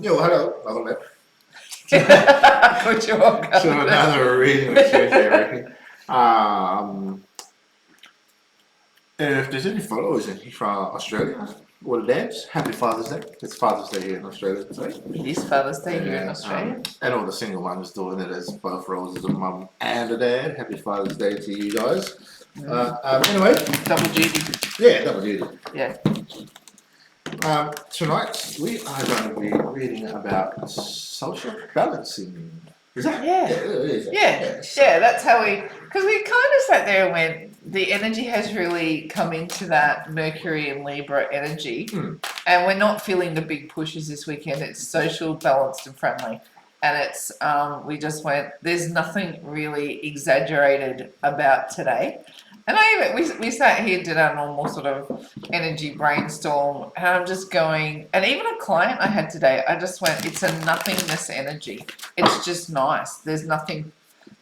Yo, hello, welcome back. Good job. So another reading with Susie and Ricky. If there's any followers in from Australia or the dads, happy Father's Day. It's Father's Day here in Australia today. It is Father's Day here in Australia. And all the single moms doing it as both roles as a mum and a dad. Happy Father's Day to you guys. Anyway. Double duty. Yeah, double duty. Yeah. Tonight we are going to be reading about social balancing. Is that? Yeah, that's how because we kind of sat there and went, the energy has really come into that Mercury and Libra energy, and we're not feeling the big pushes this weekend. It's social, balanced and friendly, and it's we just went, there's nothing really exaggerated about today. And we sat here, did our normal sort of energy brainstorm, and I'm just going, and even a client I had today, I just went, it's a nothingness energy. It's just nice. There's nothing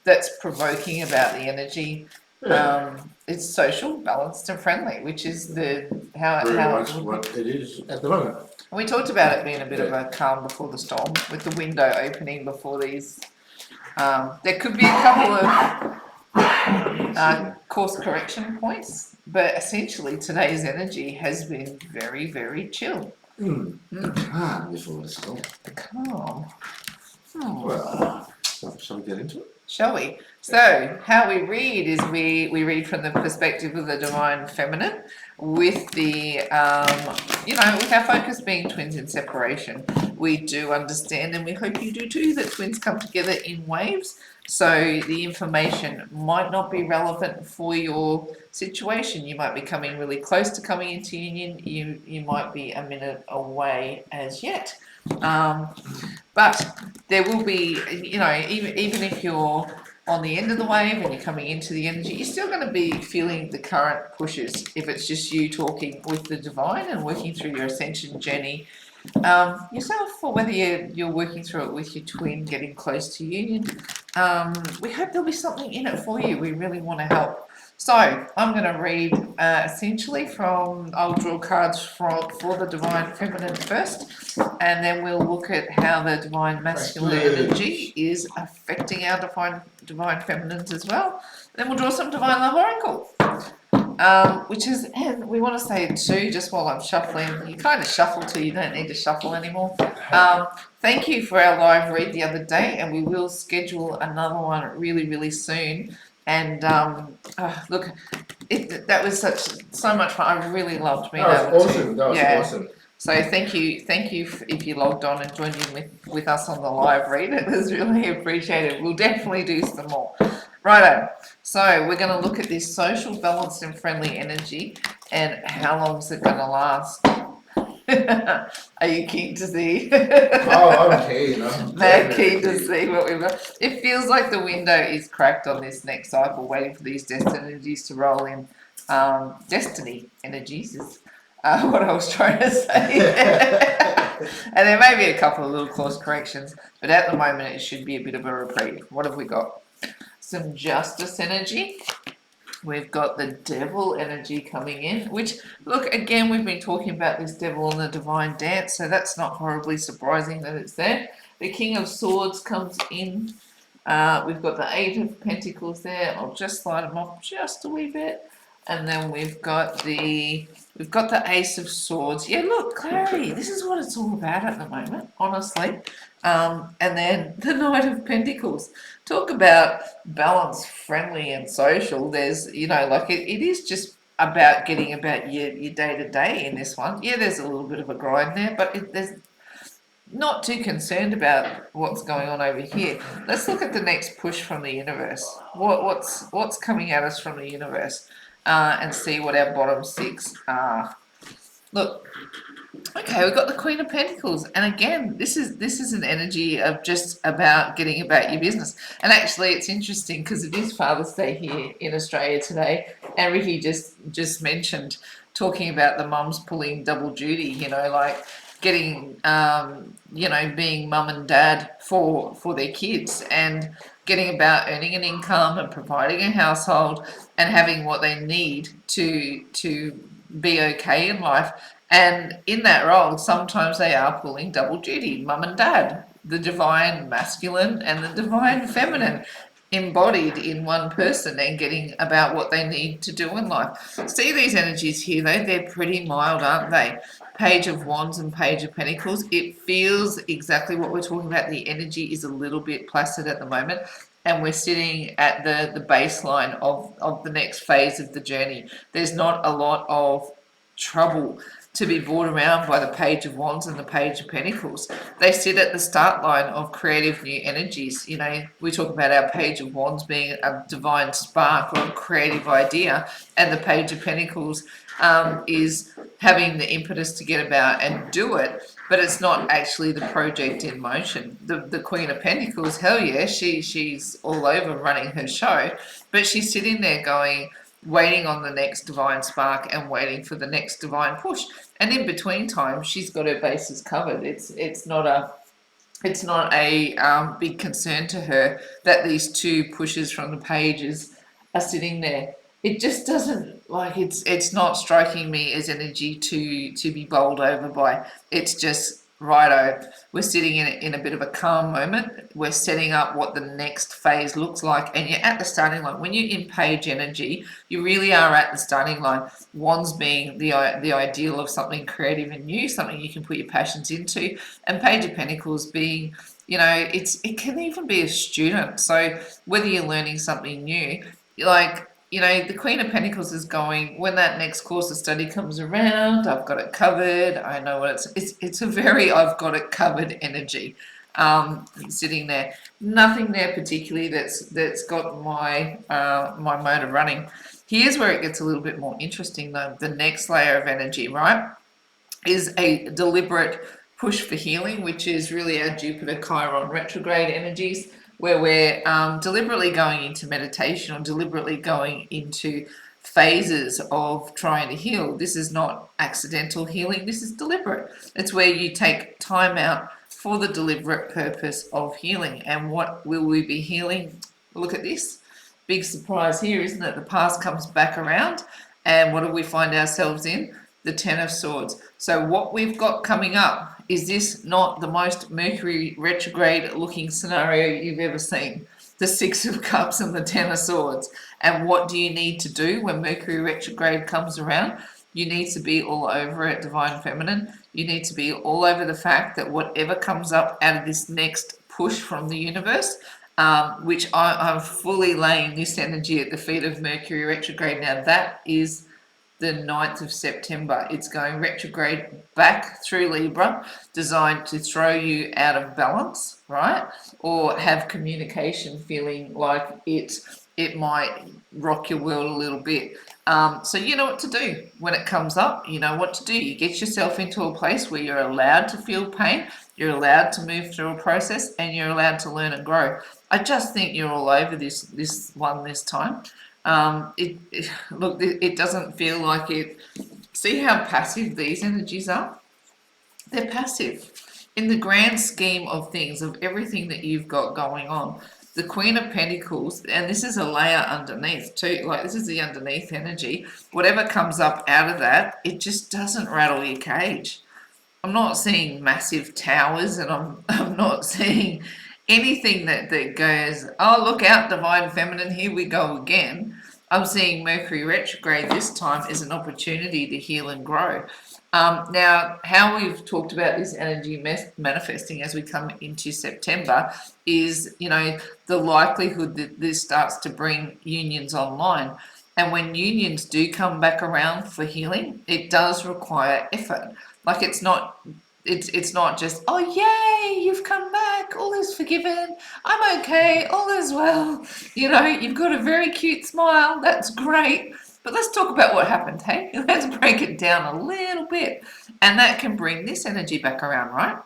that's provoking about the energy. It's social, balanced and friendly, which is how what it is at the moment. We talked about it being a bit of a calm before the storm, with the window opening before these. There could be a couple of course correction points, but essentially today's energy has been very, very chill. Calm before the storm. Calm. Well, shall we get into it? Shall we? So how we read is we read from the perspective of the divine feminine, with the with our focus being twins in separation. We do understand, and we hope you do too, that twins come together in waves. So the information might not be relevant for your situation. You might be coming really close to coming into union. You might be a minute away as yet. But there will be, even if you're on the end of the wave and you're coming into the energy, you're still going to be feeling the current pushes if it's just you talking with the divine and working through your ascension journey yourself, or whether you're working through it with your twin, getting close to union. We hope there'll be something in it for you. We really want to help. So I'm going to read essentially I'll draw cards for the divine feminine first, and then we'll look at how the divine masculine energy is affecting our divine feminines as well. Then we'll draw some divine love oracle. Which is, and we want to say it too, just while I'm shuffling. You kind of shuffle till you don't need to shuffle anymore. Thank you for our live read the other day, and we will schedule another one really, really soon. And look, that was so much fun. I really loved being able to. That was awesome. So thank you if you logged on and joined in with us on the live read. It was really appreciated. We'll definitely do some more. Righto. So we're going to look at this social, balanced and friendly energy, and how long is it going to last? Are you keen to see? I'm keen. They're keen to see what we've got. It feels like the window is cracked on this next cycle, waiting for these destiny energies to roll in. Destiny energies is what I was trying to say. And there may be a couple of little course corrections, but at the moment it should be a bit of a reprieve. What have we got? Some justice energy. We've got the devil energy coming in, which, look, again, we've been talking about this devil and the divine dance, so that's not horribly surprising that it's there. The King of Swords comes in. We've got the Eight of Pentacles there. I'll just slide them off just a wee bit. And then we've got the Ace of Swords. Yeah, look, clarity. This is what it's all about at the moment, honestly. And then the Knight of Pentacles. Talk about balance, friendly and social. There's, it is just about getting about your day-to-day in this one. Yeah, there's a little bit of a grind there, but there's not too concerned about what's going on over here. Let's look at the next push from the universe. What's coming at us from the universe? And see what our bottom six are. Look, okay, we've got the Queen of Pentacles, and again, this is an energy of just about getting about your business. And actually, it's interesting because it is Father's Day here in Australia today, and Ricky just mentioned talking about the mums pulling double duty. Like getting, being mum and dad for their kids, and getting about earning an income and providing a household and having what they need to be okay in life, And in that role, sometimes they are pulling double duty, mum and dad, the divine masculine and the divine feminine embodied in one person and getting about what they need to do in life. See these energies here though, they're pretty mild, aren't they? Page of Wands and Page of Pentacles. It feels exactly what we're talking about. The energy is a little bit placid at the moment, and we're sitting at the baseline of the next phase of the journey. There's not a lot of trouble to be brought around by the Page of Wands and the Page of Pentacles. They sit at the start line of creative new energies. You know, we talk about our Page of Wands being a divine spark or a creative idea, and the Page of Pentacles is having the impetus to get about and do it, but it's not actually the project in motion. The Queen of Pentacles, hell yeah, she's all over running her show, but she's sitting there going, waiting on the next divine spark and waiting for the next divine push. And in between time, she's got her bases covered. It's not a big concern to her that these two pushes from the pages are sitting there. It just doesn't, like, it's not striking me as energy to be bowled over by. It's just righto, we're sitting in a bit of a calm moment. We're setting up what the next phase looks like, and you're at the starting line. When you're in page energy, you really are at the starting line. Wands being the ideal of something creative and new, something you can put your passions into, and Page of Pentacles being, you know, it can even be a student. So whether you're learning something new, like, you know, the Queen of Pentacles is going, when that next course of study comes around, I've got it covered. I know what it's a very I've got it covered energy sitting there. Nothing there particularly that's got my my motor running. Here's where it gets a little bit more interesting though. The next layer of energy, right, is a deliberate push for healing, which is really our Jupiter Chiron retrograde energies, where we're deliberately going into meditation or deliberately going into phases of trying to heal. This is not accidental healing, this is deliberate. It's where you take time out for the deliberate purpose of healing. And what will we be healing? Look at this. Big surprise here, isn't it? The past comes back around, and what do we find ourselves in? The Ten of Swords. So what we've got coming up, is this not the most Mercury retrograde looking scenario you've ever seen? The Six of Cups and the Ten of Swords. And what do you need to do when Mercury retrograde comes around? You need to be all over it, Divine Feminine. You need to be all over the fact that whatever comes up out of this next push from the universe, which I'm fully laying this energy at the feet of Mercury retrograde. Now that is the 9th of September. It's going retrograde back through Libra, designed to throw you out of balance, right? Or have communication feeling like it might rock your world a little bit. So you know what to do when it comes up. You know what to do. You get yourself into a place where you're allowed to feel pain, you're allowed to move through a process, and you're allowed to learn and grow. I just think you're all over this one this time. Look, it doesn't feel like it. See how passive these energies are? They're passive in the grand scheme of things, of everything that you've got going on. The Queen of Pentacles, and this is a layer underneath too, like this is the underneath energy. Whatever comes up out of that, it just doesn't rattle your cage. I'm not seeing massive towers, and I'm not seeing anything that goes, oh, look out, Divine Feminine, here we go again. I'm seeing Mercury retrograde this time as an opportunity to heal and grow. Now, how we've talked about this energy manifesting as we come into September is, you know, the likelihood that this starts to bring unions online. And when unions do come back around for healing, it does require effort. Like it's not just, oh yay, you've come back, all is forgiven, I'm okay, all is well. You know, you've got a very cute smile, that's great. But let's talk about what happened, hey? Let's break it down a little bit. And that can bring this energy back around, right?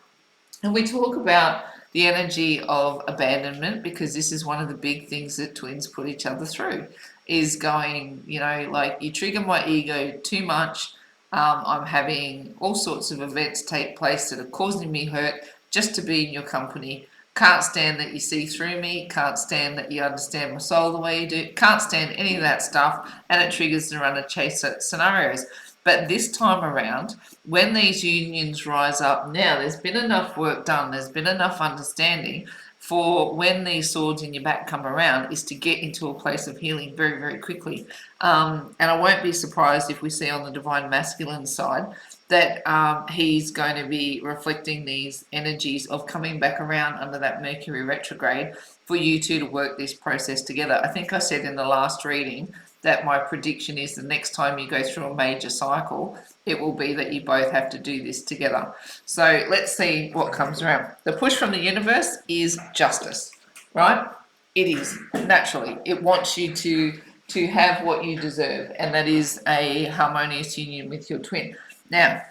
And we talk about the energy of abandonment because this is one of the big things that twins put each other through, is going, you know, like you trigger my ego too much. I'm having all sorts of events take place that are causing me hurt just to be in your company. Can't stand that you see through me, can't stand that you understand my soul the way you do, can't stand any of that stuff, and it triggers the runner chaser scenarios. But this time around, when these unions rise up now, there's been enough work done, there's been enough understanding for when these swords in your back come around is to get into a place of healing very, very quickly. And I won't be surprised if we see on the divine masculine side that he's going to be reflecting these energies of coming back around under that Mercury retrograde for you two to work this process together. I think I said in the last reading that my prediction is the next time you go through a major cycle, it will be that you both have to do this together. So let's see what comes around. The push from the universe is justice, right? It is, naturally. It wants you to have what you deserve, and that is a harmonious union with your twin. Now,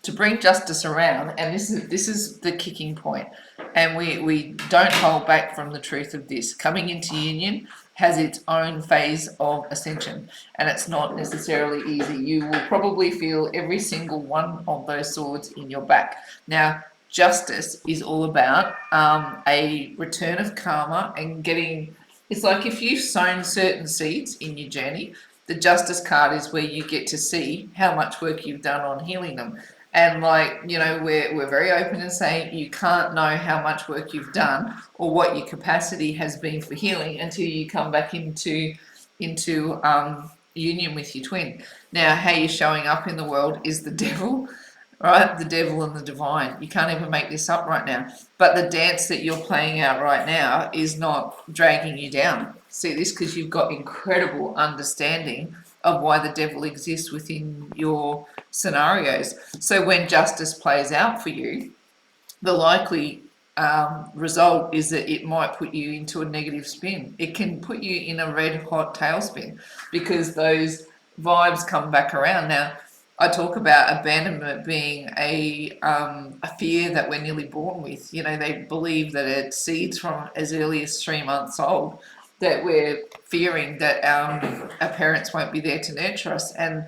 to bring justice around, and this is the kicking point, and we don't hold back from the truth of this. Coming into union has its own phase of ascension, and it's not necessarily easy. You will probably feel every single one of those swords in your back. Now, justice is all about a return of karma and getting. It's like if you've sown certain seeds in your journey, the justice card is where you get to see how much work you've done on healing them. And like, you know, we're very open and saying you can't know how much work you've done or what your capacity has been for healing until you come back into union with your twin. Now, how you're showing up in the world is the devil, right? The devil and the divine. You can't even make this up right now. But the dance that you're playing out right now is not dragging you down. See this? Because you've got incredible understanding of why the devil exists within your scenarios. So when justice plays out for you, the likely result is that it might put you into a negative spin. It can put you in a red hot tailspin because those vibes come back around. Now, I talk about abandonment being a fear that we're nearly born with. You know, they believe that it seeds from as early as 3 months old, that we're fearing that our parents won't be there to nurture us, and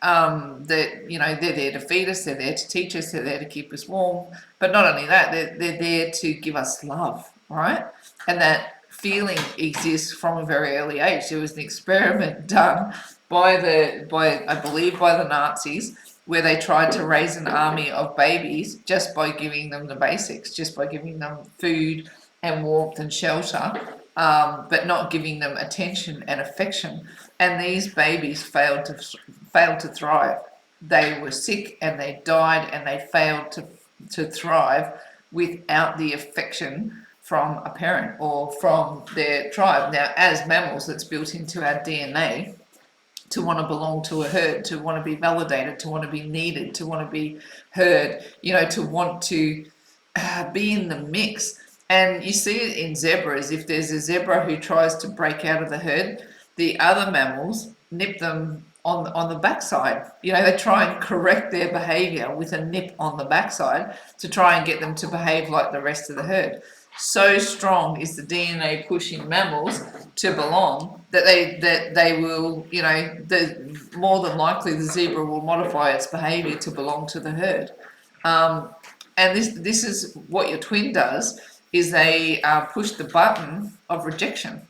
that, you know, they're there to feed us, they're there to teach us, they're there to keep us warm. But not only that, they're there to give us love, right? And that feeling exists from a very early age. There was an experiment done by I believe by the Nazis, where they tried to raise an army of babies just by giving them the basics, just by giving them food and warmth and shelter, but not giving them attention and affection. And these babies failed to thrive. They were sick and they died, and they failed to thrive without the affection from a parent or from their tribe. Now, as mammals, it's built into our DNA to want to belong to a herd, to want to be validated, to want to be needed, to want to be heard, you know, to want to be in the mix. And you see it in zebras. If there's a zebra who tries to break out of the herd, the other mammals nip them on the backside. You know, they try and correct their behavior with a nip on the backside to try and get them to behave like the rest of the herd. So strong is the DNA push in mammals to belong that they will, you know, more than likely the zebra will modify its behavior to belong to the herd. And this is what your twin does, is they push the button of rejection.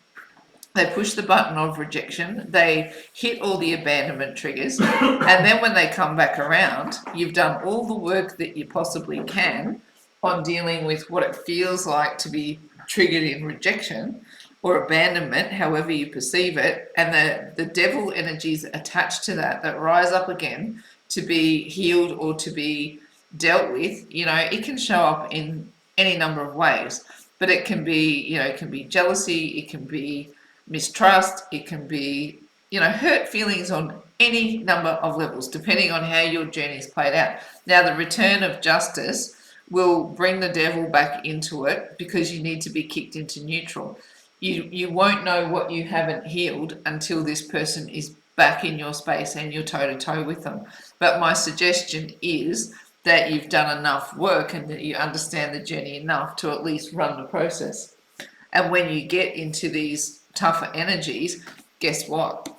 They push the button of rejection, they hit all the abandonment triggers, and then when they come back around, you've done all the work that you possibly can on dealing with what it feels like to be triggered in rejection or abandonment, however you perceive it, and the devil energies attached to that rise up again to be healed or to be dealt with. You know, it can show up in any number of ways, but it can be, you know, it can be jealousy, it can be mistrust, it can be, you know, hurt feelings on any number of levels, depending on how your journey's played out. Now, the return of justice will bring the devil back into it because you need to be kicked into neutral. You won't know what you haven't healed until this person is back in your space and you're toe-to-toe with them. But my suggestion is that you've done enough work and that you understand the journey enough to at least run the process. And when you get into these tougher energies, guess what?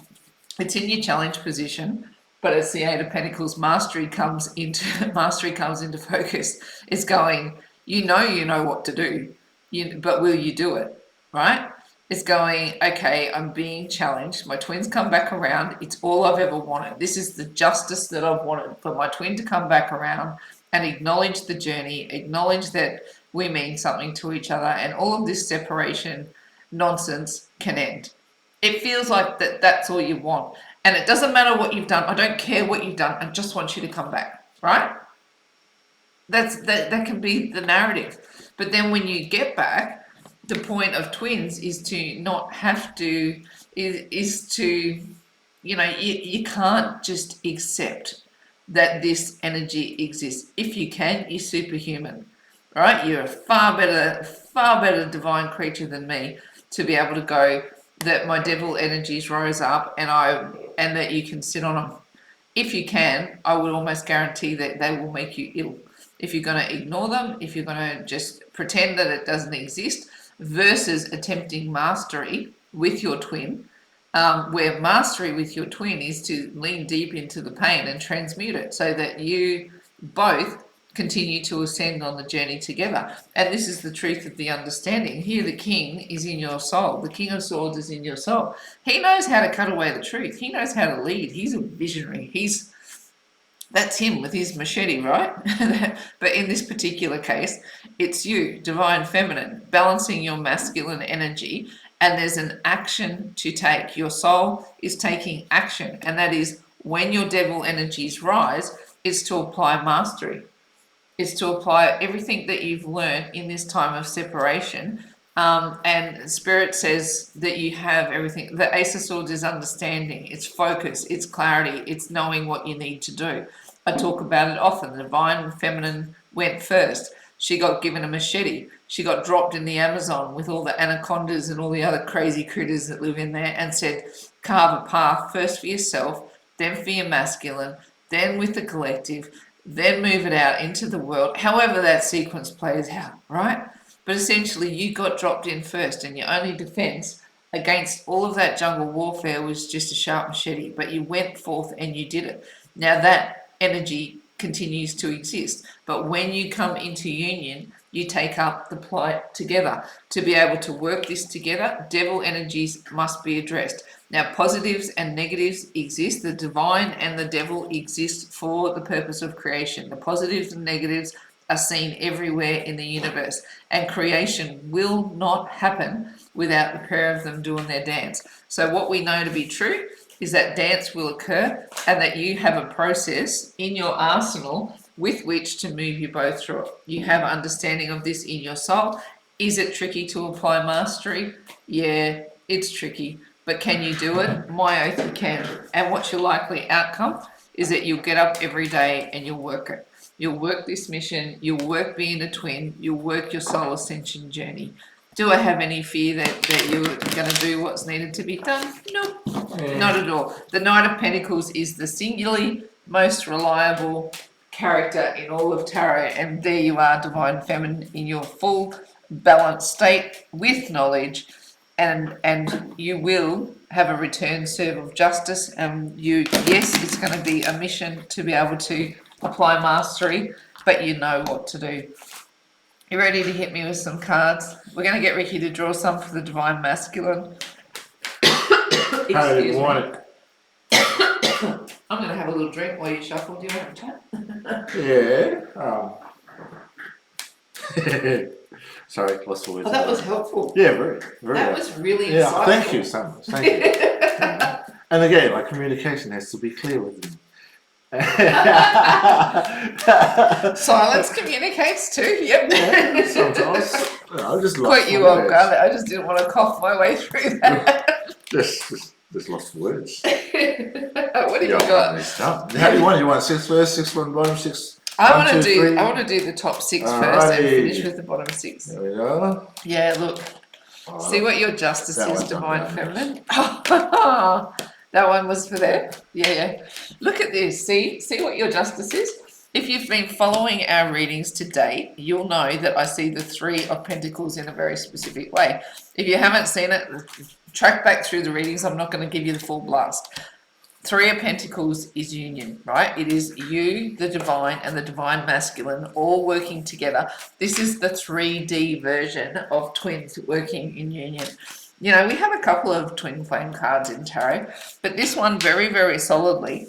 It's in your challenge position, but it's the Eight of Pentacles. Mastery comes into focus. It's going, you know what to do, but will you do it, right? is going, okay, I'm being challenged. My twins come back around. It's all I've ever wanted. This is the justice that I've wanted, for my twin to come back around and acknowledge the journey, acknowledge that we mean something to each other, and all of this separation nonsense can end. It feels like that's all you want. And it doesn't matter what you've done. I don't care what you've done. I just want you to come back, right? That can be the narrative. But then when you get back, the point of twins is to not have to, is to, you can't just accept that this energy exists. If you can, you're superhuman, right? You're a far better divine creature than me to be able to go that my devil energies rose up and that you can sit on them. If you can, I would almost guarantee that they will make you ill. If you're going to ignore them, if you're going to just pretend that it doesn't exist, versus attempting mastery with your twin, where mastery with your twin is to lean deep into the pain and transmute it so that you both continue to ascend on the journey together. And this is the truth of the understanding. Here the king is in your soul. The king of swords is in your soul. He knows how to cut away the truth. He knows how to lead. He's a visionary. That's him with his machete, right? But in this particular case, it's you, divine feminine, balancing your masculine energy, and there's an action to take. Your soul is taking action, and that is when your devil energies rise, is to apply mastery. Is to apply everything that you've learned in this time of separation. And Spirit says that you have everything. The Ace of Swords is understanding, it's focus, it's clarity, it's knowing what you need to do. I talk about it often. The divine feminine went first. She got given a machete. She got dropped in the Amazon with all the anacondas and all the other crazy critters that live in there, and said, carve a path first for yourself, then for your masculine, then with the collective, then move it out into the world, however that sequence plays out, right? But essentially you got dropped in first, and your only defense against all of that jungle warfare was just a sharp machete, but you went forth and you did it. Now that energy continues to exist, but when you come into union, you take up the plight together. To be able to work this together, devil energies must be addressed. Now, positives and negatives exist. The divine and the devil exist for the purpose of creation. The positives and negatives are seen everywhere in the universe, and creation will not happen without the pair of them doing their dance. So what we know to be true is that dance will occur, and that you have a process in your arsenal with which to move you both through it. You have understanding of this in your soul. Is it tricky to apply mastery? Yeah, it's tricky. But can you do it? My oath, you can. And what's your likely outcome is that you'll get up every day and you'll work it. You'll work this mission. You'll work being a twin. You'll work your soul ascension journey. Do I have any fear that you're going to do what's needed to be done? No, not at all. The Knight of Pentacles is the singularly most reliable character in all of tarot, and there you are, divine feminine, in your full balanced state with knowledge, and you will have a return serve of justice. And yes, it's going to be a mission to be able to apply mastery, but you know what to do. You ready to hit me with some cards? We're going to get Ricky to draw some for the divine masculine. Excuse me. I'm going to have a little drink while you shuffle. Do you want to chat? Yeah. Sorry, lost the words. Oh, that was helpful. Yeah, very, very. That was really insightful. Yeah, thank you so much. Thank you. And again, like, communication has to be clear with them. Silence communicates too. Yep. Yeah, sometimes. I just lost Quite you off guard. I just didn't want to cough my way through that. just lost words. What do you got? How do you want? You want 6 first, 6 one bottom, 6. I want to do the top 6 first and finish with the bottom 6. There we go. Yeah, look. See what your justice is, divine feminine. That one was for there. Yeah. Look at this. See what your justice is. If you've been following our readings to date, you'll know that I see the 3 of Pentacles in a very specific way. If you haven't seen it, track back through the readings. I'm not going to give you the full blast. 3 of Pentacles is union, right? It is you, the divine, and the divine masculine all working together. This is the 3D version of twins working in union. You know, we have a couple of twin flame cards in tarot, but this one very, very solidly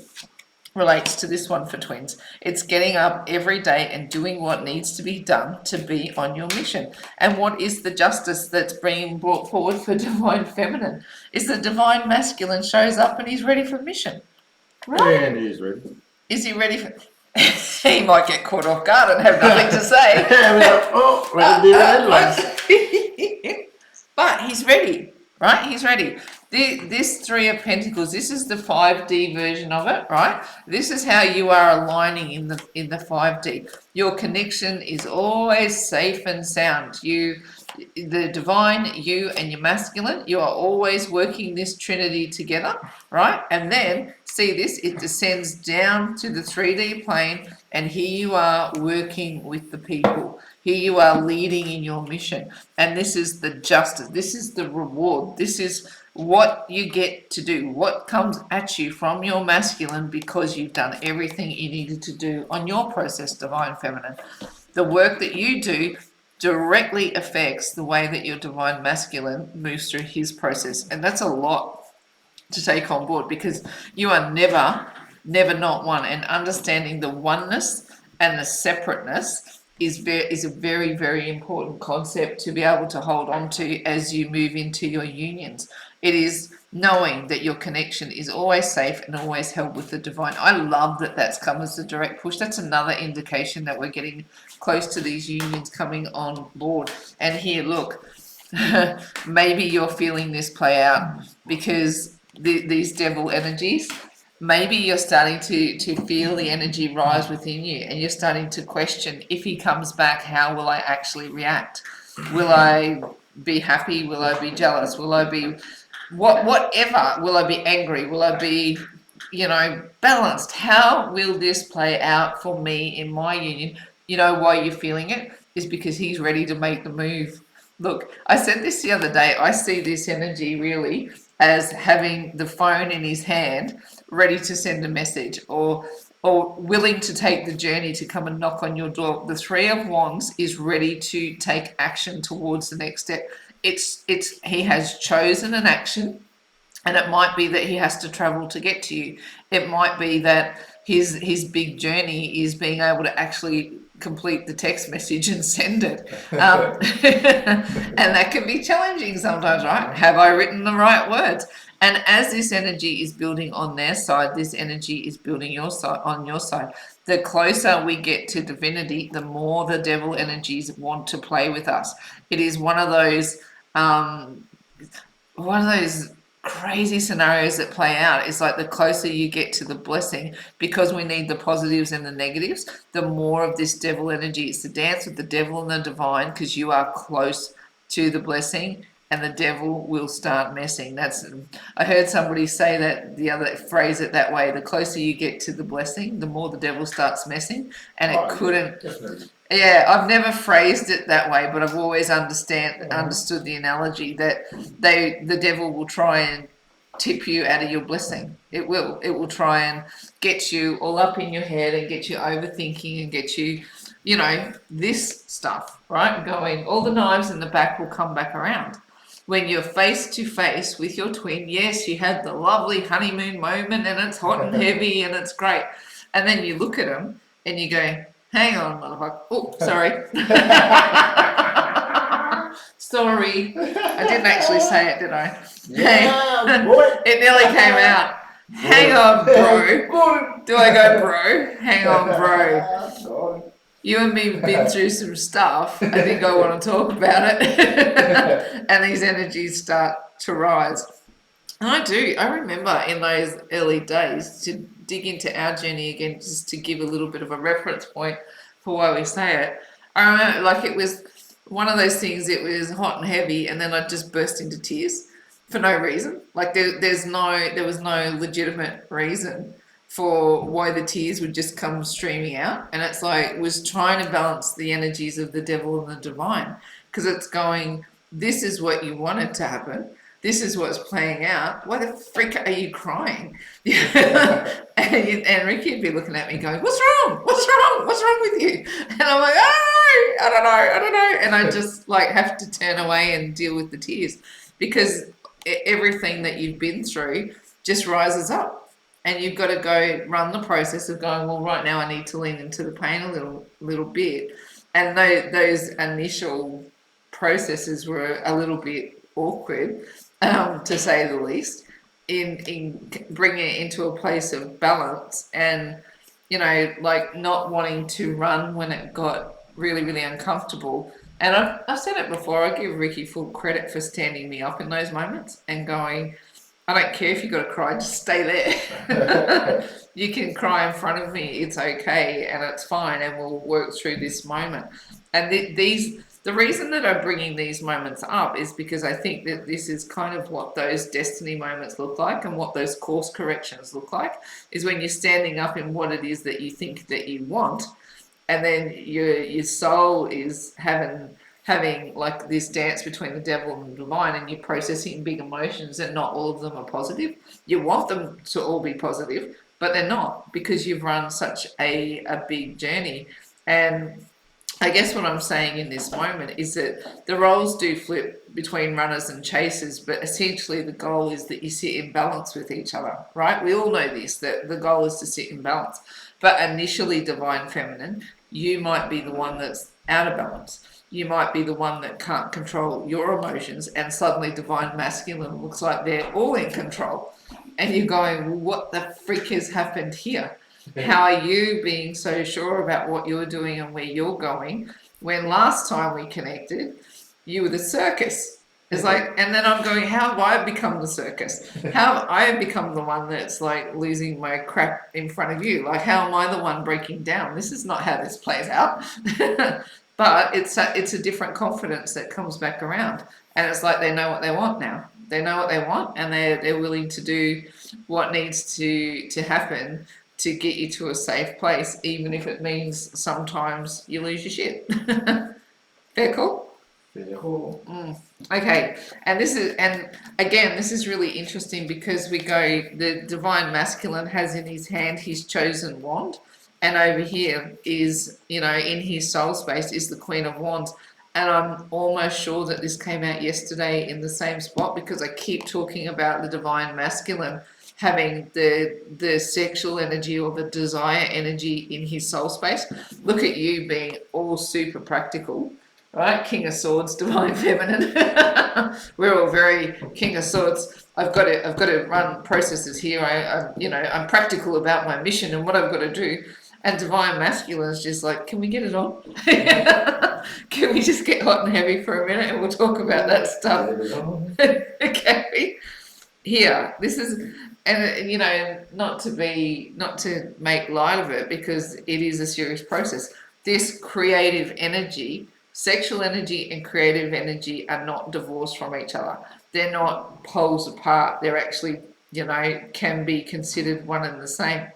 relates to this one for twins. It's getting up every day and doing what needs to be done to be on your mission. And what is the justice that's being brought forward for divine feminine? Is the divine masculine shows up and he's ready for mission. Right? And he's ready. Is he ready for... He might get caught off guard and have nothing to say. Oh, ready to do the headlines. But he's ready, right? He's ready. This Three of Pentacles, this is the 5D version of it, right? This is how you are aligning in the 5D. Your connection is always safe and sound. The divine, you and your masculine, you are always working this trinity together, right? And then, see this, it descends down to the 3D plane, and here you are working with the people. Here you are leading in your mission. And this is the justice. This is the reward. This is what you get to do, what comes at you from your masculine because you've done everything you needed to do on your process, divine feminine. The work that you do directly affects the way that your divine masculine moves through his process. And that's a lot to take on board, because you are never not one. And understanding the oneness and the separateness is a very, very important concept to be able to hold on to as you move into your unions. It is knowing that your connection is always safe and always held with the divine. I love that that's come as a direct push. That's another indication that we're getting close to these unions coming on board. And here, look, maybe you're feeling this play out because these devil energies, maybe you're starting to feel the energy rise within you, and you're starting to question, if he comes back, how will I actually react? Will I be happy? Will I be jealous? Will I be whatever? Will I be angry? Will I be, balanced? How will this play out for me in my union? You know why you're feeling it is because he's ready to make the move. Look, I said this the other day. I see this energy really as having the phone in his hand, ready to send a message, or willing to take the journey to come and knock on your door. The Three of Wands is ready to take action towards the next step. He has chosen an action, and it might be that he has to travel to get to you. It might be that his big journey is being able to actually complete the text message and send it. And that can be challenging sometimes, right? Have I written the right words? And as this energy is building on their side, this energy is building on your side. The closer we get to divinity, the more the devil energies want to play with us. It is one of those crazy scenarios that play out. It's like the closer you get to the blessing, because we need the positives and the negatives, the more of this devil energy. It's the dance with the devil and the divine, because you are close to the blessing, and the devil will start messing. I heard somebody say that phrase it that way: the closer you get to the blessing, the more the devil starts messing. And Definitely. Yeah, I've never phrased it that way, but I've always understood the analogy that the devil will try and tip you out of your blessing. It will try and get you all up in your head and get you overthinking and get you, this stuff, right? Going, all the knives in the back will come back around. When you're face to face with your twin, yes, you had the lovely honeymoon moment and it's hot and heavy and it's great. And then you look at them and you go, hang on, motherfucker. Oh, sorry. Sorry. I didn't actually say it, did I? Yeah, boy. It nearly came out. Hang on, bro. Do I go, bro? Hang on, bro. You and me have been through some stuff. I think I want to talk about it. And these energies start to rise. And I remember in those early days, to dig into our journey again, just to give a little bit of a reference point for why we say it. I remember it was one of those things, it was hot and heavy, and then I just burst into tears for no reason. There was no legitimate reason for why the tears would just come streaming out. And it's was trying to balance the energies of the devil and the divine, because it's going, this is what you wanted to happen. This is what's playing out. Why the frick are you crying? and Ricky would be looking at me going, what's wrong? What's wrong? What's wrong with you? And I'm like, I don't know. And I just have to turn away and deal with the tears. because everything that you've been through just rises up, and you've got to go run the process of going, well, right now I need to lean into the pain a little bit. And those initial processes were a little bit awkward, to say the least, in bringing it into a place of balance, and like not wanting to run when it got really uncomfortable. And I've said it before, I give Ricky full credit for standing me up in those moments and going, I don't care if you got to cry, just stay there. You can cry in front of me, it's okay, and it's fine, and we'll work through this moment. And the reason that I'm bringing these moments up is because I think that this is kind of what those destiny moments look like, and what those course corrections look like, is when you're standing up in what it is that you think that you want, and then your soul is having like this dance between the devil and the divine, and you're processing big emotions, and not all of them are positive. You want them to all be positive, but they're not, because you've run such a big journey. And I guess what I'm saying in this moment is that the roles do flip between runners and chasers, but essentially the goal is that you sit in balance with each other, right? We all know this, that the goal is to sit in balance. But initially, divine feminine, you might be the one that's out of balance. You might be the one that can't control your emotions, and suddenly divine masculine looks like they're all in control. And you're going, well, what the frick has happened here? How are you being so sure about what you're doing and where you're going, when last time we connected, you were the circus? It's like, and then I'm going, how have I become the circus? How have I become the one that's like losing my crap in front of you? Like, how am I the one breaking down? This is not how this plays out. But it's a different confidence that comes back around, and it's like they know what they want now. They know what they want, and they're willing to do what needs to happen to get you to a safe place, even if it means sometimes you lose your shit. Fair call? Yeah. Cool. Okay, and this is really interesting, because we go, the divine masculine has in his hand his chosen wand, and over here is, in his soul space is the Queen of Wands. And I'm almost sure that this came out yesterday in the same spot, because I keep talking about the divine masculine having the sexual energy or the desire energy in his soul space. Look at you being all super practical, right? King of Swords, divine feminine. We're all very King of Swords. I've got to run processes here. I'm practical about my mission and what I've got to do. And divine masculine is just like, can we get it on? Can we just get hot and heavy for a minute, and we'll talk about that stuff? Okay. Here, this is, and not to make light of it, because it is a serious process. This creative energy, sexual energy and creative energy, are not divorced from each other. They're not poles apart. They're actually, can be considered one and the same.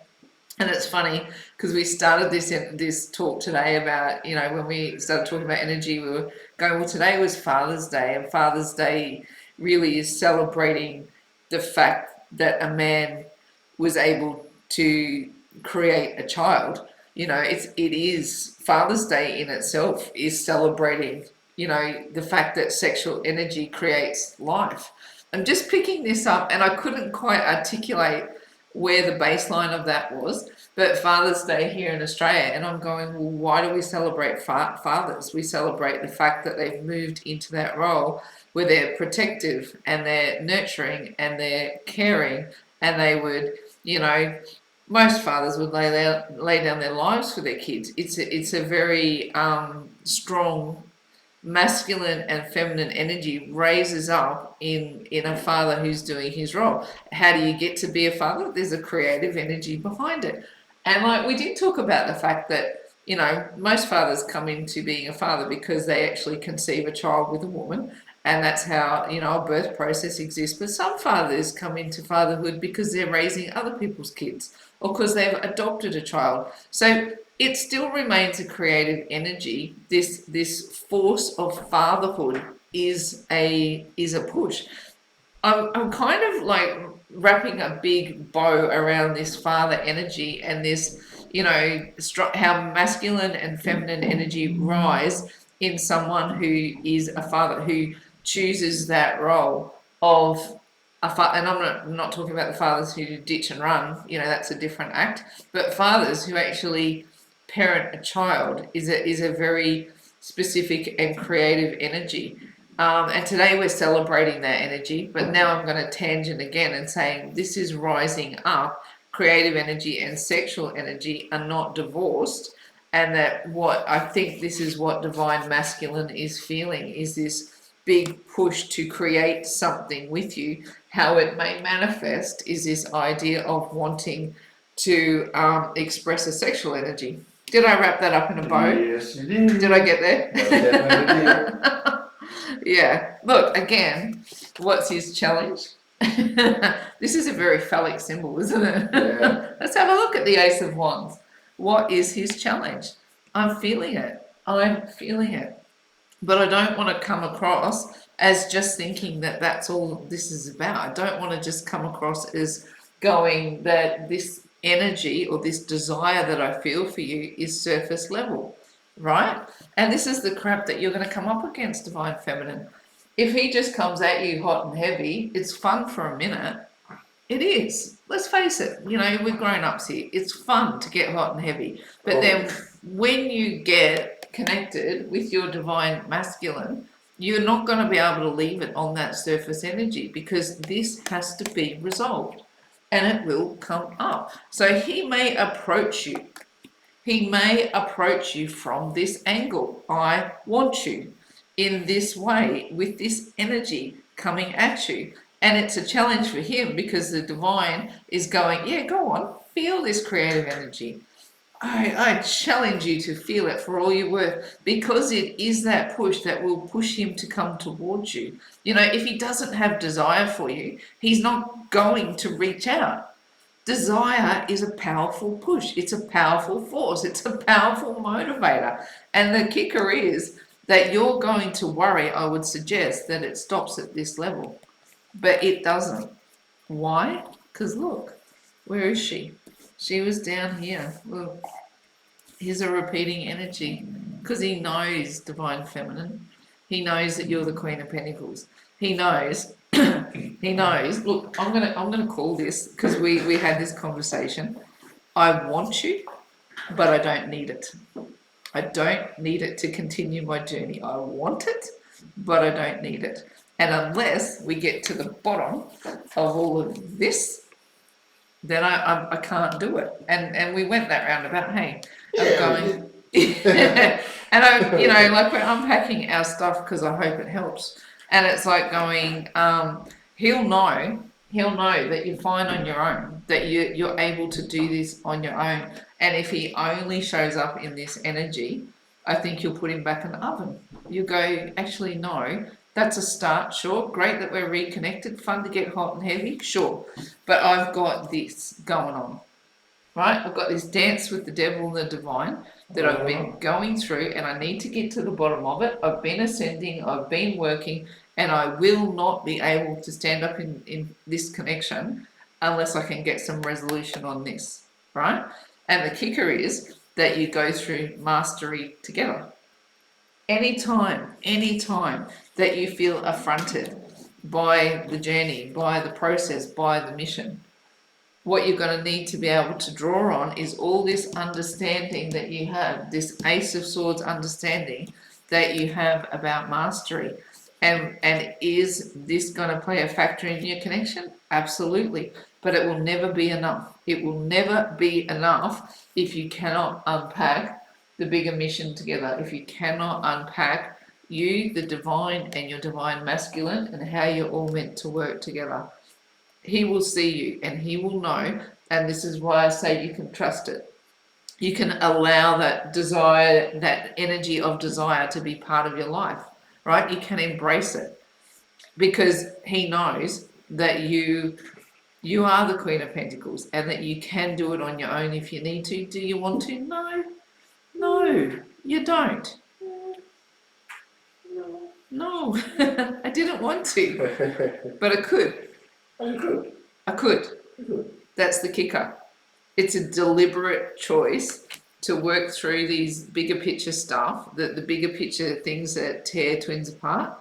And it's funny, because we started this talk today about, when we started talking about energy, we were going, well, today was Father's Day, and Father's Day really is celebrating the fact that a man was able to create a child. It is Father's Day in itself is celebrating, the fact that sexual energy creates life. I'm just picking this up, and I couldn't quite articulate where the baseline of that was, but Father's Day here in Australia, and I'm going, well, why do we celebrate fathers? We celebrate the fact that they've moved into that role where they're protective, and they're nurturing, and they're caring, and they would, most fathers would lay down their lives for their kids. It's a very strong masculine and feminine energy raises up in a father who's doing his role. How do you get to be a father? There's a creative energy behind it. And like we did talk about the fact that, most fathers come into being a father because they actually conceive a child with a woman, and that's how, a birth process exists. But some fathers come into fatherhood because they're raising other people's kids, or because they've adopted a child. So it still remains a creative energy. This force of fatherhood is a push. I'm kind of like wrapping a big bow around this father energy, and this, how masculine and feminine energy rise in someone who is a father, who chooses that role of and I'm not talking about the fathers who ditch and run, that's a different act, but fathers who actually parent a child is a very specific and creative energy. And today we're celebrating that energy, but now I'm going to tangent again and saying this is rising up. Creative energy and sexual energy are not divorced, and that what I think this is what divine masculine is feeling is this big push to create something with you. How it may manifest is this idea of wanting to express a sexual energy. Did I wrap that up in a bow? Yes, you did. Did I get there? Definitely did. Yeah. Look, again, what's his challenge? This is a very phallic symbol, isn't it? Yeah. Let's have a look at the Ace of Wands. What is his challenge? I'm feeling it. I'm feeling it. But I don't want to come across as just thinking that that's all this is about. I don't want to just come across as going that this energy or this desire that I feel for you is surface level, right? And this is the crap that you're going to come up against, Divine Feminine. If he just comes at you hot and heavy, it's fun for a minute. It is. Let's face it. We're grown-ups here. It's fun to get hot and heavy. But then when you get connected with your divine masculine, you're not going to be able to leave it on that surface energy, because this has to be resolved and it will come up. So he may approach you. He may approach you from this angle. I want you in this way, with this energy coming at you. And it's a challenge for him, because the divine is going, yeah, go on, feel this creative energy. I challenge you to feel it for all you're worth, because it is that push that will push him to come towards you. If he doesn't have desire for you, he's not going to reach out. Desire is a powerful push. It's a powerful force. It's a powerful motivator. And the kicker is that you're going to worry, I would suggest, that it stops at this level. But it doesn't. Why? Because look, where is she? She was down here. Look, here's a repeating energy, because he knows, Divine Feminine. He knows that you're the Queen of Pentacles. He knows. He knows. Look, I'm gonna call this, because we had this conversation. I want you, but I don't need it. I don't need it to continue my journey. I want it, but I don't need it. And unless we get to the bottom of all of this, then I can't do it. And we went that roundabout. Hey, I'm going. And I, like, we're unpacking our stuff because I hope it helps. And it's like going, he'll know that you're fine on your own, that you're able to do this on your own. And if he only shows up in this energy, I think you'll put him back in the oven. You go, actually, no, that's a start, sure. Great that we're reconnected, fun to get hot and heavy, sure. But I've got this going on, right? I've got this dance with the devil and the divine that I've been going through, and I need to get to the bottom of it. I've been ascending, I've been working, and I will not be able to stand up in this connection unless I can get some resolution on this, right? And the kicker is that you go through mastery together. Anytime that you feel affronted by the journey, by the process, by the mission, what you're going to need to be able to draw on is all this understanding that you have, this Ace of Swords understanding that you have about mastery. And is this going to play a factor in your connection? Absolutely. But it will never be enough. It will never be enough if you cannot unpack the bigger mission together. If you cannot unpack you, the divine, and your divine masculine, and how you're all meant to work together. He will see you and he will know. And this is why I say you can trust it. You can allow that desire, that energy of desire to be part of your life, right? You can embrace it because he knows that you are the Queen of Pentacles and that you can do it on your own if you need to. Do you want to? No, you don't. No, I didn't want to, but I could. I could. That's the kicker. It's a deliberate choice to work through these bigger picture stuff, the bigger picture things that tear twins apart.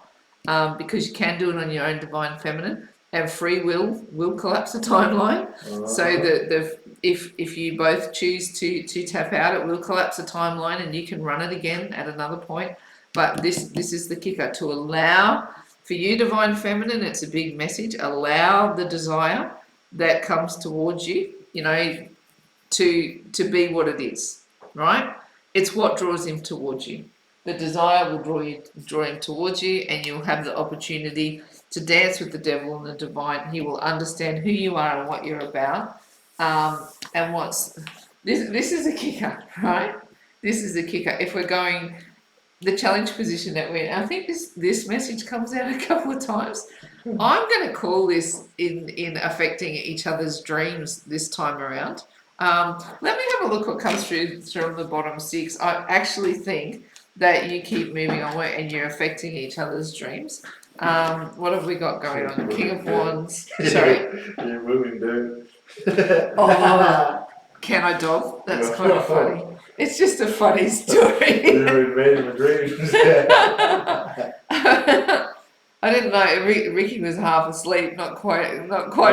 because you can do it on your own divine feminine, and free will collapse a timeline. So that if you both choose to tap out, it will collapse a timeline, and you can run it again at another point. But this is the kicker, to allow for you, divine feminine. It's a big message. Allow the desire that comes towards you, you know, to be what it is, right? It's what draws him towards you. The desire will draw him towards you, and you'll have the opportunity to dance with the devil and the divine. He will understand who you are and what you're about. And what's this is a kicker, right? This is a kicker. If we're going the challenge position that we're in, I think this message comes out a couple of times. I'm going to call this in affecting each other's dreams this time around. Let me have a look what comes through on the bottom 6. I actually think that you keep moving onward and you're affecting each other's dreams. What have we got going on? King of Wands. Sorry. You're moving, dude. Oh, can I dog? That's kind of funny. It's just a funny story. You're invading my dreams. I didn't know Ricky was half asleep, not quite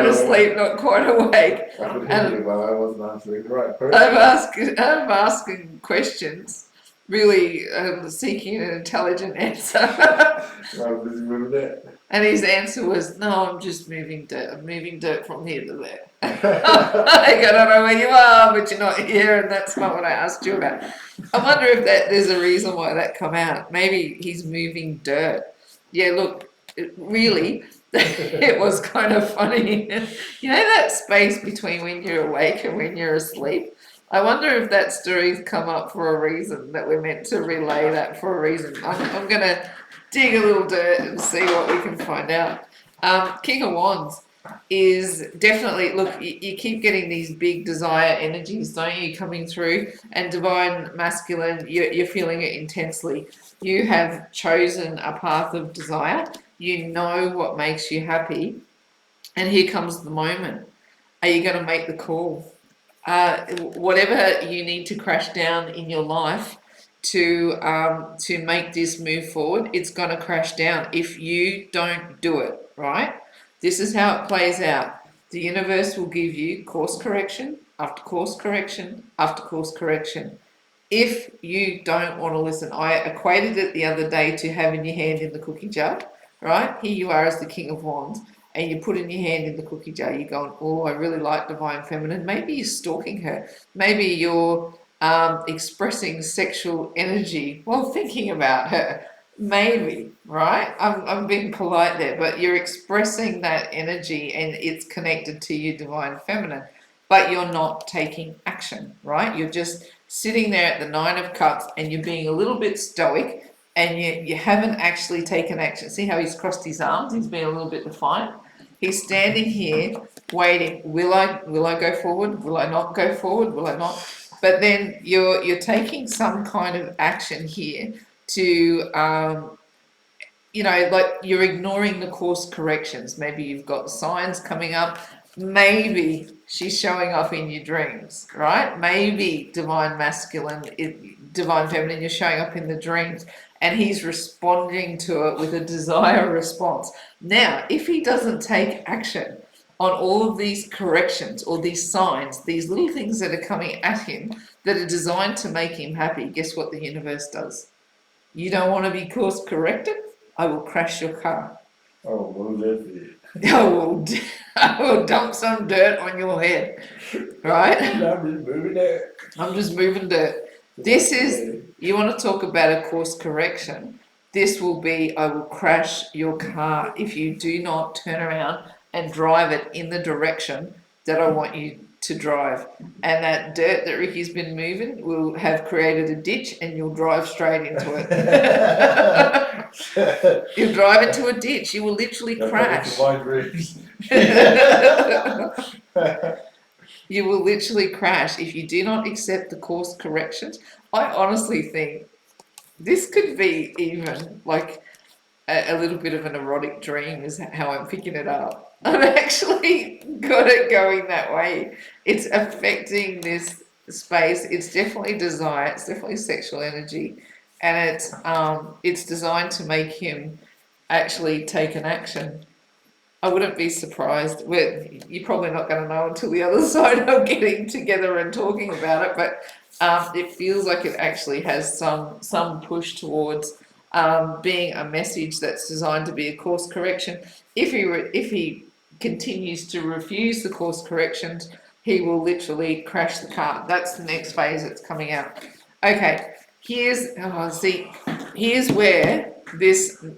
asleep, not quite awake. I could hear you while I wasn't answering. Right, I'm asking questions, really seeking an intelligent answer. I was busy moving that. And his answer was, "No, I'm just moving dirt. I'm moving dirt from here to there." I don't know where you are, but you're not here, and that's not what I asked you about. I wonder if there's a reason why that come out. Maybe he's moving dirt. Yeah, look, really, it was kind of funny. You know that space between when you're awake and when you're asleep? I wonder if that story's come up for a reason, that we're meant to relay that for a reason. I'm going to dig a little dirt and see what we can find out. King of Wands is definitely, look, you keep getting these big desire energies, don't you, coming through, and divine masculine, you're feeling it intensely. You have chosen a path of desire. You know what makes you happy, and here comes the moment. Are you going to make the call? Whatever you need to crash down in your life to make this move forward, it's going to crash down if you don't do it, right? This is how it plays out. The universe will give you course correction after course correction after course correction. If you don't want to listen, I equated it the other day to having your hand in the cookie jar, right? Here you are as the King of Wands, and you're putting your hand in the cookie jar. You're going, oh, I really like divine feminine. Maybe you're stalking her. Maybe you're expressing sexual energy while thinking about her. Maybe, right? I'm being polite there, but you're expressing that energy and it's connected to your divine feminine, but you're not taking action, right? You're just sitting there at the 9 of Cups and you're being a little bit stoic and you haven't actually taken action. See how he's crossed his arms? He's being a little bit defiant. He's standing here waiting. Will I go forward? Will I not go forward? Will I not? But then you're taking some kind of action here to, like you're ignoring the course corrections. Maybe you've got signs coming up. Maybe she's showing up in your dreams, right? Maybe divine masculine, divine feminine, you're showing up in the dreams and he's responding to it with a desire response. Now, if he doesn't take action on all of these corrections or these signs, these little things that are coming at him that are designed to make him happy, guess what the universe does? You don't want to be course corrected? I will crash your car. Oh, what was that? I will dump some dirt on your head, right? I'm just moving dirt. I'm just moving dirt. This is, you want to talk about a course correction. This will be, I will crash your car if you do not turn around and drive it in the direction that I want you to drive. And that dirt that Ricky's been moving will have created a ditch and you'll drive straight into it. You'll drive into a ditch. You will literally crash. You will literally crash if you do not accept the course corrections. I honestly think this could be even like a little bit of an erotic dream is how I'm picking it up. I've actually got it going that way. It's affecting this space. It's definitely desire. It's definitely sexual energy. And it's designed to make him actually taken action. I wouldn't be surprised. You're probably not going to know until the other side of getting together and talking about it, but it feels like it actually has some push towards being a message that's designed to be a course correction. If he continues to refuse the course corrections, he will literally crash the car. That's the next phase that's coming out. Okay, here's where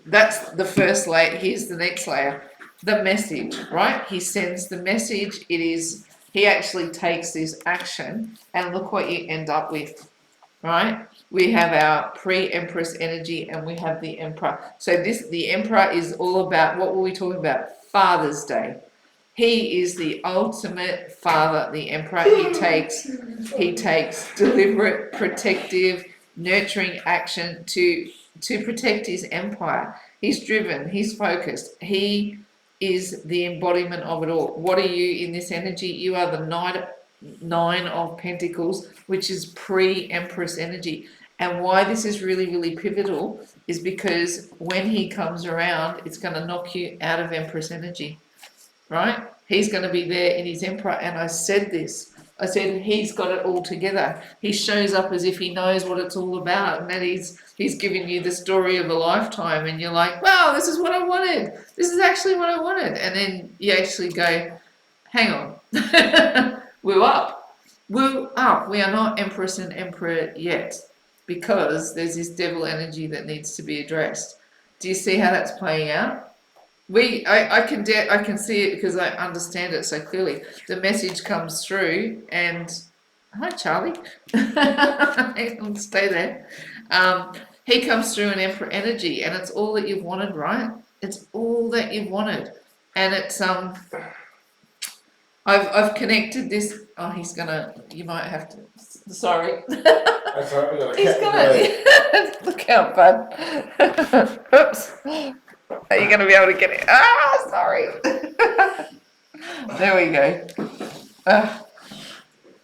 that's the first layer. Here's the next layer. The message, right? He sends the message. He actually takes this action, and look what you end up with, right? We have our pre-Empress energy, and we have the Emperor. So the Emperor is all about, what were we talking about? Father's Day. He is the ultimate father, the Emperor. He takes deliberate, protective, nurturing action to protect his empire. He's driven, he's focused, he is the embodiment of it all. What are you in this energy? You are the Nine of Pentacles, which is pre-Empress energy. And why this is really, really pivotal is because when he comes around, it's going to knock you out of Empress energy, right? He's going to be there in his Emperor. And I said this. I said he's got it all together. He shows up as if he knows what it's all about, and that he's giving you the story of a lifetime, and you're like, wow, this is what I wanted. This is actually what I wanted. And then you actually go, hang on, woo up. Woo up. We are not Empress and Emperor yet, because there's this devil energy that needs to be addressed. Do you see how that's playing out? I can see it because I understand it so clearly. The message comes through, and hi Charlie, stay there. He comes through an Emperor energy, and it's all that you've wanted, right? It's all that you've wanted, and it's I've connected this. Oh, he's gonna. You might have to. Sorry. That's right, He's gonna look out, bud. Oops. Are you going to be able to get it? Ah, sorry. There we go.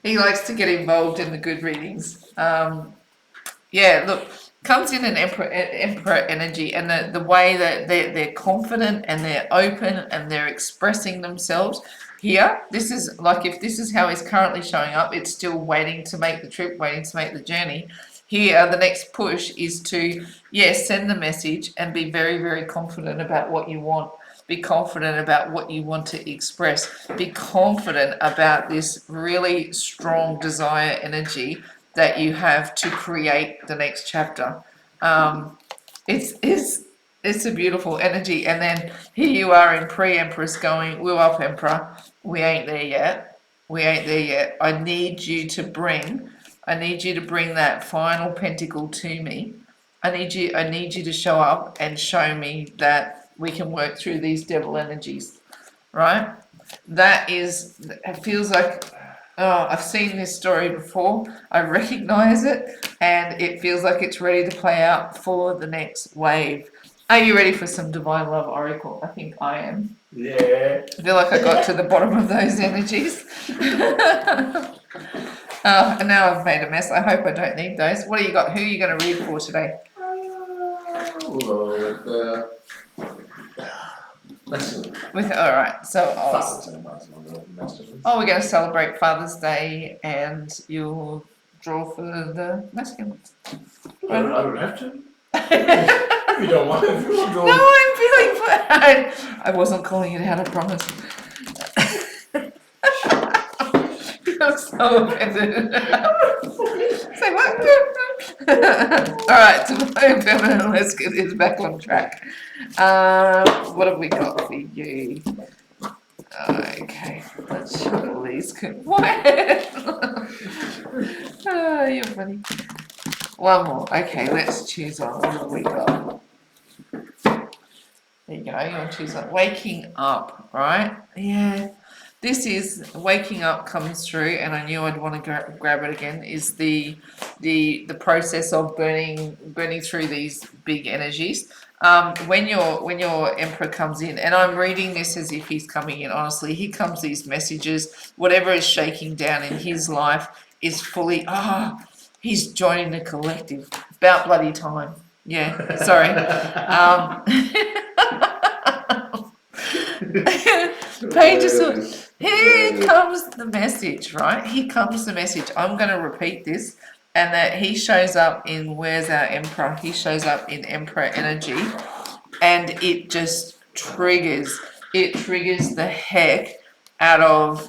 He likes to get involved in the good readings. Yeah, look, comes in an Emperor energy, and the way that they're confident and they're open and they're expressing themselves. Here, this is like, if this is how he's currently showing up, it's still waiting to make the trip, waiting to make the journey. Here, the next push is to, send the message and be very, very confident about what you want. Be confident about what you want to express. Be confident about this really strong desire energy that you have to create the next chapter. It's a beautiful energy. And then here you are in pre-Empress going, woo up, Emperor. We ain't there yet. We ain't there yet. I need you to bring that final pentacle to me. I need you to show up and show me that we can work through these devil energies, right? It feels like, oh, I've seen this story before. I recognize it, and it feels like it's ready to play out for the next wave. Are you ready for some Divine Love Oracle? I think I am. Yeah. I feel like I got to the bottom of those energies. And now I've made a mess. I hope I don't need those. What do you got? Who are you going to read for today? All right. So we're going to celebrate Father's Day, and you'll draw for the masculine ones. I don't have to. If you don't want to. No, I'm feeling fine. I wasn't calling it out, I promise. You look so offended. Say what? Alright, Divine Feminine, let's get this back on track. What have we got for you? Okay, let's shuffle these. What? Oh, you're funny. One more. Okay, let's choose one. What have we got? There you go. You want to choose one. Waking up, right? Yeah. This is waking up comes through, and I knew I'd want to grab it again. Is the process of burning through these big energies. When your Emperor comes in, and I'm reading this as if he's coming in. Honestly, he comes these messages. Whatever is shaking down in his life is fully. He's joining the collective. About bloody time. Yeah, sorry. Pages. Here comes the message, right? Here comes the message. I'm going to repeat this, and that he shows up in where's our Emperor? He shows up in Emperor energy, and it just triggers. It triggers the heck out of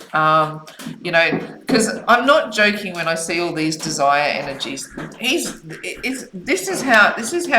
because I'm not joking when I see all these desire energies. This is how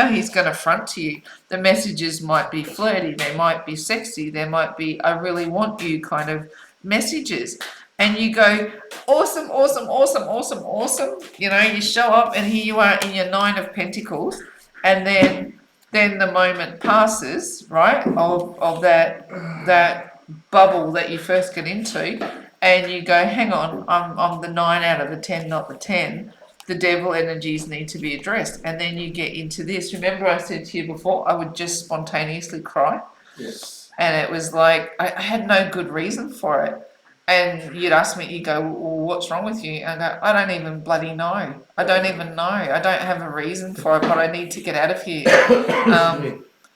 he's going to front to you. The messages might be flirty, they might be sexy, there might be I really want you kind of messages, and you go awesome, awesome, awesome, awesome, awesome. You show up and here you are in your 9 of Pentacles, and then the moment passes, right, of that bubble that you first get into, and you go, hang on, I'm the 9 out of the 10, not the 10. The devil energies need to be addressed. And then you get into this. Remember I said to you before, I would just spontaneously cry? Yes. And it was like, I had no good reason for it. And you'd ask me, you go, well, what's wrong with you? And I go, I don't even bloody know. I don't even know. I don't have a reason for it, but I need to get out of here.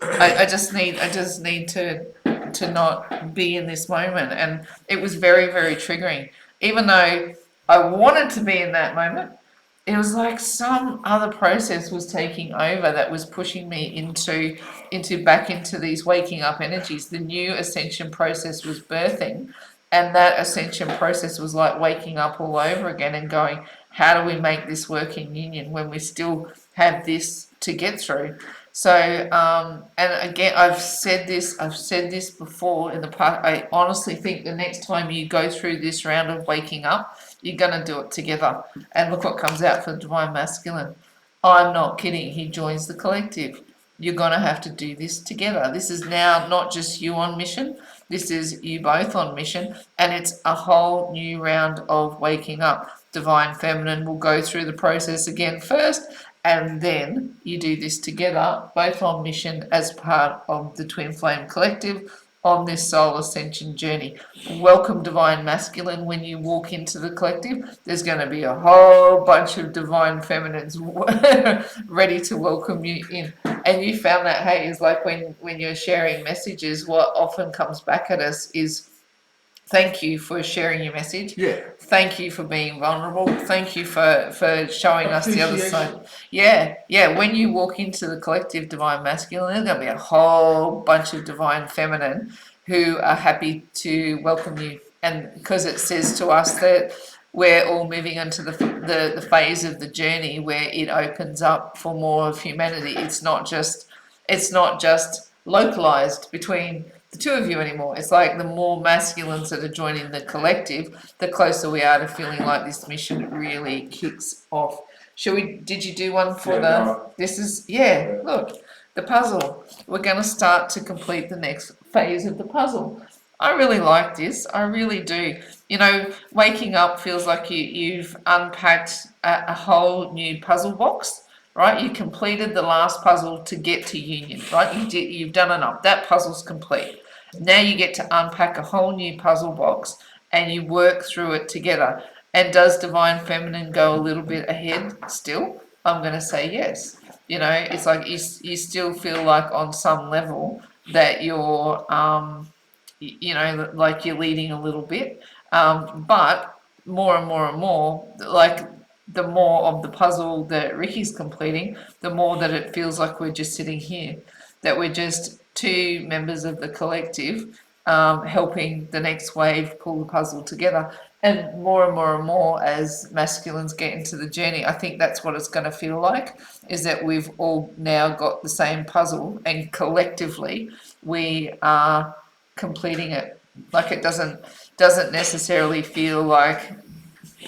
I just need to not be in this moment. And it was very, very triggering. Even though I wanted to be in that moment, it was like some other process was taking over that was pushing me back into these waking up energies. The new ascension process was birthing, and that ascension process was like waking up all over again and going, how do we make this work in union when we still have this to get through? So, and again, I've said this before in the past. I honestly think the next time you go through this round of waking up, you're going to do it together. And look what comes out for the Divine Masculine. I'm not kidding. He joins the collective. You're going to have to do this together. This is now not just you on mission. This is you both on mission. And it's a whole new round of waking up. Divine Feminine will go through the process again first, and then you do this together, both on mission as part of the Twin Flame Collective on this soul ascension journey. Welcome, Divine Masculine. When you walk into the collective, there's going to be a whole bunch of Divine Feminines ready to welcome you in. And you found that, hey, is like when you're sharing messages, what often comes back at us is, thank you for sharing your message. Yeah. Thank you for being vulnerable. Thank you for showing us the other side. Yeah. When you walk into the collective Divine Masculine, there's going to be a whole bunch of Divine Feminine who are happy to welcome you. And because it says to us that we're all moving into the phase of the journey where it opens up for more of humanity. It's not just localized between the two of you anymore. It's like the more masculines that are joining the collective, the closer we are to feeling like this mission really kicks off. Did you do one for look, the puzzle. We're going to start to complete the next phase of the puzzle. I really like this. I really do. Waking up feels like you've unpacked a whole new puzzle box. Right, you completed the last puzzle to get to union, right? You've done enough. That puzzle's complete. Now you get to unpack a whole new puzzle box and you work through it together. And does Divine Feminine go a little bit ahead still? I'm going to say yes. It's like you still feel like on some level that you're, like you're leading a little bit. But more and more and more, like, the more of the puzzle that Ricky's completing, the more that it feels like we're just sitting here, that we're just two members of the collective helping the next wave pull the puzzle together. And more as masculines get into the journey, I think that's what it's going to feel like, is that we've all now got the same puzzle and collectively we are completing it. Like, it doesn't necessarily feel like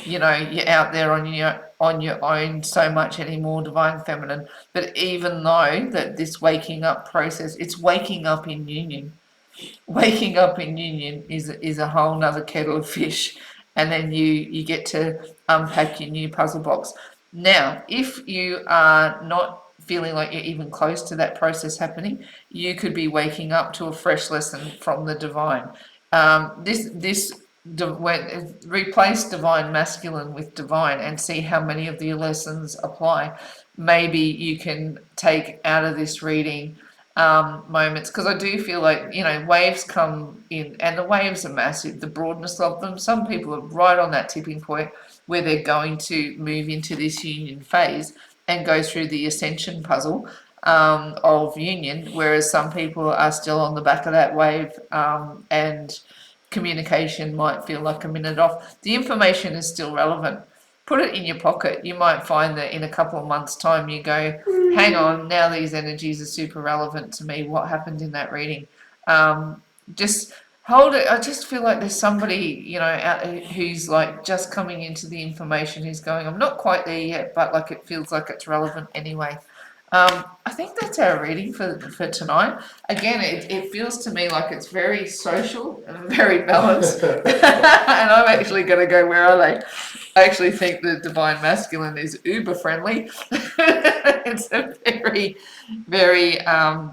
you're out there on your own so much anymore, Divine Feminine. But even though that this waking up process, it's waking up in union. Waking up in union is a whole nother kettle of fish. And then you get to unpack your new puzzle box. Now, if you are not feeling like you're even close to that process happening, you could be waking up to a fresh lesson from the divine. Replace Divine Masculine with Divine and see how many of the lessons apply. Maybe you can take out of this reading moments, because I do feel like, you know, waves come in and the waves are massive, the broadness of them. Some people are right on that tipping point where they're going to move into this union phase and go through the ascension puzzle of union, whereas some people are still on the back of that wave, and communication might feel like a minute off. The information is still relevant. Put it in your pocket. You might find that in a couple of months' time you go, hang on, now these energies are super relevant to me. What happened in that reading? Just hold it. I just feel like there's somebody, you know, out there who's like just coming into the information, who's going, I'm not quite there yet, but like it feels like it's relevant anyway. I think that's our reading for tonight. Again, it feels to me like it's very social and very balanced. And I'm actually going to go, where are they? I actually think the divine masculine is uber friendly. It's a very, very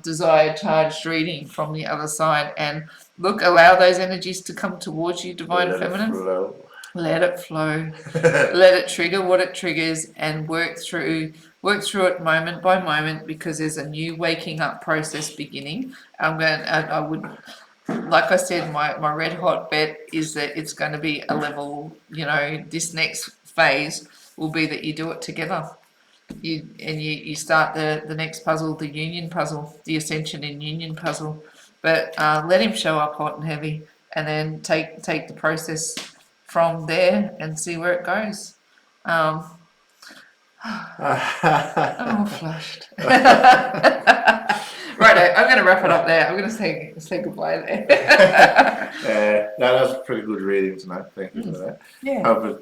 desired charged reading from the other side. And look, allow those energies to come towards you, divine feminine. Let it flow. Let it trigger what it triggers, and work through it moment by moment, because there's a new waking up process beginning. I would, like I said, my red hot bet is that it's going to be a level, you know, this next phase will be that you do it together. You start the next puzzle, the union puzzle, the ascension and union puzzle. But let him show up hot and heavy, and then take the process from there and see where it goes. I'm all flushed. Righto, I'm going to wrap it up there. I'm going to say goodbye there. That was a pretty good reading tonight. Thank you for that. Yeah. Hope it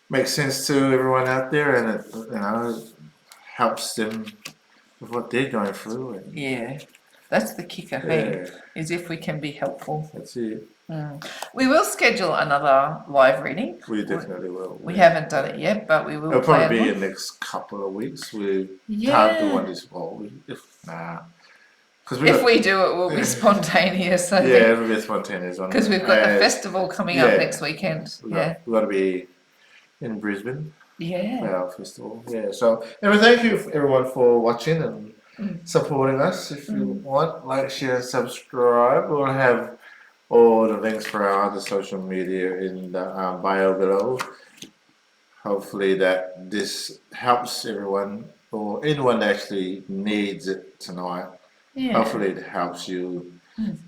makes sense to everyone out there, and it, you know, helps them with what they're going through. And yeah, that's the kicker, hey, is if we can be helpful. That's it. We will schedule another live reading. We definitely will. We haven't done it yet, but we will. It'll probably be in the next couple of weeks. We can't do one this fall. If we do it, we'll be spontaneous. I think. It'll be spontaneous. Because we've got the festival coming up next weekend. We've got to be in Brisbane. Yeah. Our festival. Yeah. So, anyway, thank you everyone for watching and supporting us. If you want, like, share, subscribe. We'll have all the links for our other social media in the bio below. Hopefully that this helps everyone, or anyone that actually needs it tonight. Yeah. Hopefully it helps you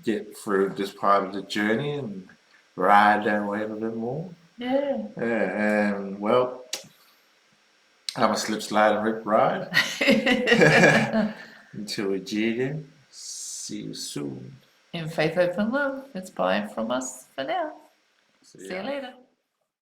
get through this part of the journey and ride that wave a bit more. Yeah. And well, I'm a slip, slide, and rip ride. Until we jig again. See you soon. In faith, hope, and love, it's bye from us for now. See you later.